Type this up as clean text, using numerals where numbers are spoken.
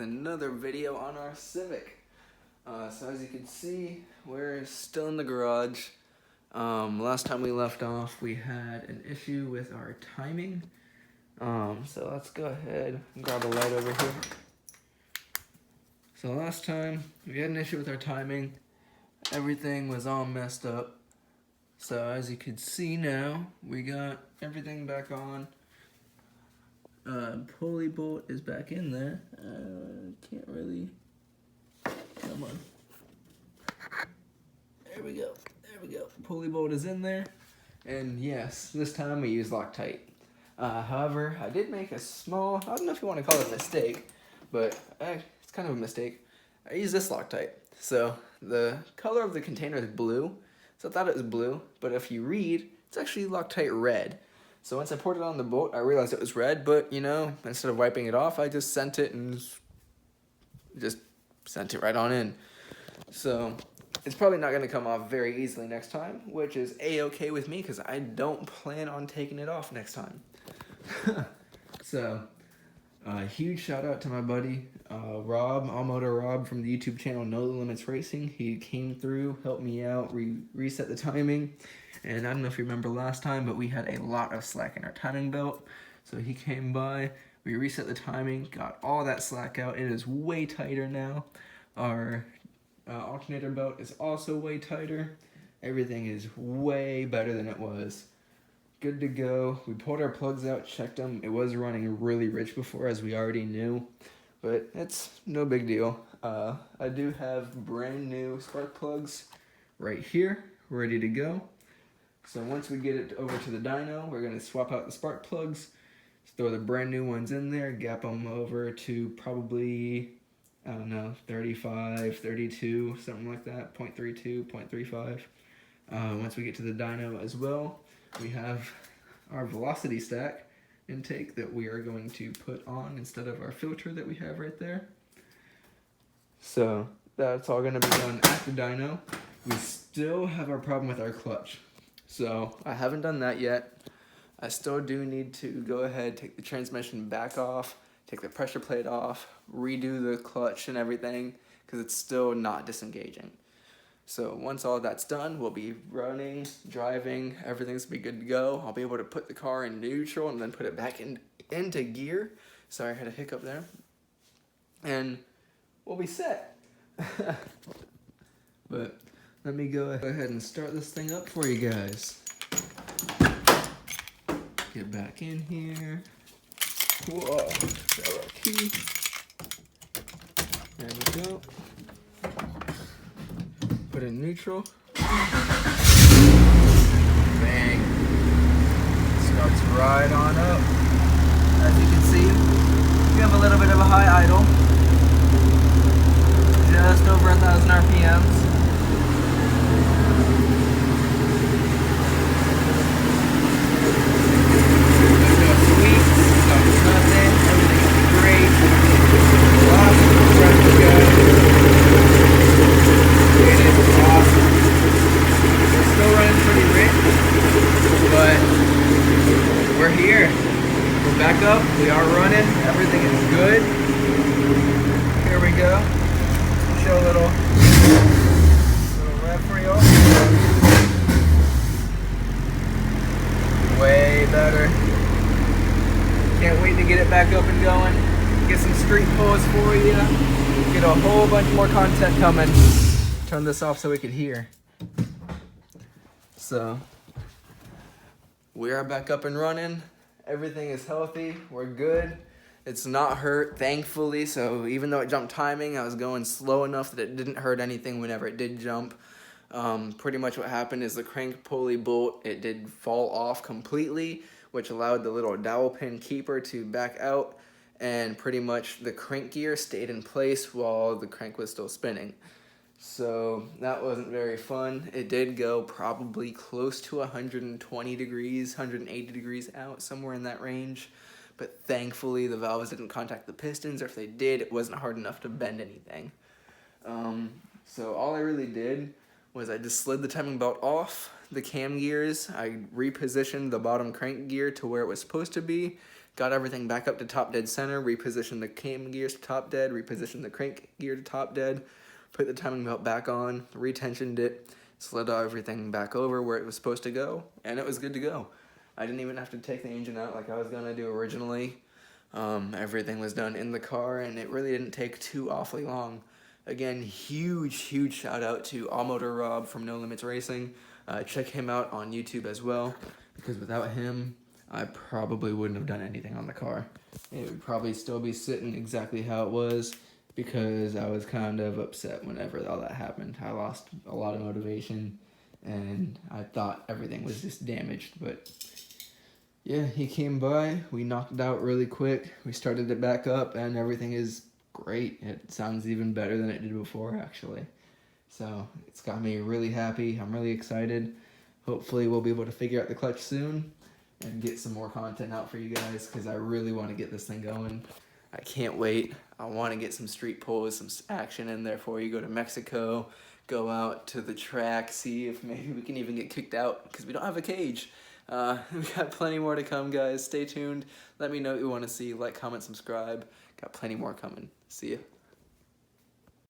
with another video on our Civic. So as you can see, we're still in the garage. Last time we left off, we had an issue with our timing. So let's go ahead and grab a light over here. So last time, we had an issue with our timing. Everything was all messed up. So as you can see now, we got everything back on. Pulley bolt is back in there. Can't really. Come on. There we go. There we go. Pulley bolt is in there. And yes, this time we use Loctite. However, I did make a small, I don't know if you want to call it a mistake, but it's kind of a mistake. I used this Loctite. So the color of the container is blue. So I thought it was blue, but if you read, it's actually Loctite red. So once I poured it on the boat, I realized it was red, but you know, instead of wiping it off, I just sent it right on in. So it's probably not going to come off very easily next time, which is a-okay with me because I don't plan on taking it off next time. So huge shout out to my buddy Rob, Allmoto Rob from the YouTube channel No Limits Racing. He came through, helped me out, reset the timing. And I don't know if you remember last time, but we had a lot of slack in our timing belt. So he came by, we reset the timing, got all that slack out. It is way tighter now. Our alternator belt is also way tighter. Everything is way better than it was. Good to go. We pulled our plugs out, checked them. It was running really rich before, as we already knew, but it's no big deal. I do have brand new spark plugs right here, ready to go. So once we get it over to the dyno, we're going to swap out the spark plugs, throw the brand new ones in there, gap them over to probably, I don't know, 35, 32, something like that, 0.32, 0.35. Once we get to the dyno as well, we have our velocity stack intake that we are going to put on instead of our filter that we have right there. So that's all going to be done at the dyno. We still have our problem with our clutch. So I haven't done that yet. I still do need to go ahead, take the transmission back off, take the pressure plate off, redo the clutch and everything, because it's still not disengaging. So once all that's done, we'll be running, driving, everything's be good to go. I'll be able to put the car in neutral and then put it back into gear. Sorry, I had a hiccup there. And we'll be set. But let me go ahead and start this thing up for you guys. Get back in here. Whoa, got our key. There we go. Put it in neutral. Bang. Starts right on up. As you can see, we have a little bit of a high idle. Just over 1,000 RPMs. Back up, we are running, everything is good. Here we go. Show a little rev for y'all. Way better. Can't wait to get it back up and going. Get some street pulls for you. Get a whole bunch more content coming. Turn this off so we can hear. So, we are back up and running. Everything is healthy, we're good. It's not hurt, thankfully, so even though it jumped timing, I was going slow enough that it didn't hurt anything whenever it did jump. Pretty much what happened is the crank pulley bolt, it did fall off completely, which allowed the little dowel pin keeper to back out, and pretty much the crank gear stayed in place while the crank was still spinning. So that wasn't very fun. It did go probably close to 120 degrees, 180 degrees out, somewhere in that range. But thankfully the valves didn't contact the pistons, or if they did, it wasn't hard enough to bend anything. So all I really did was I just slid the timing belt off the cam gears. I repositioned the bottom crank gear to where it was supposed to be, got everything back up to top dead center, repositioned the cam gears to top dead, repositioned the crank gear to top dead, put the timing belt back on, retensioned it, slid everything back over where it was supposed to go, and it was good to go. I didn't even have to take the engine out like I was gonna do originally. Everything was done in the car, and it really didn't take too awfully long. Again, huge shout out to All Motor Rob from No Limits Racing. Check him out on YouTube as well, because without him, I probably wouldn't have done anything on the car. It would probably still be sitting exactly how it was, because I was kind of upset whenever all that happened. I lost a lot of motivation, and I thought everything was just damaged, but yeah, he came by, we knocked it out really quick, we started it back up, and everything is great. It sounds even better than it did before, actually. So it's got me really happy. I'm really excited. Hopefully we'll be able to figure out the clutch soon and get some more content out for you guys, because I really want to get this thing going. I can't wait. I want to get some street pulls, some action in there for you. Go to Mexico, go out to the track, see if maybe we can even get kicked out, because we don't have a cage. We got plenty more to come, guys. Stay tuned. Let me know what you want to see. Like, comment, subscribe. Got plenty more coming. See ya.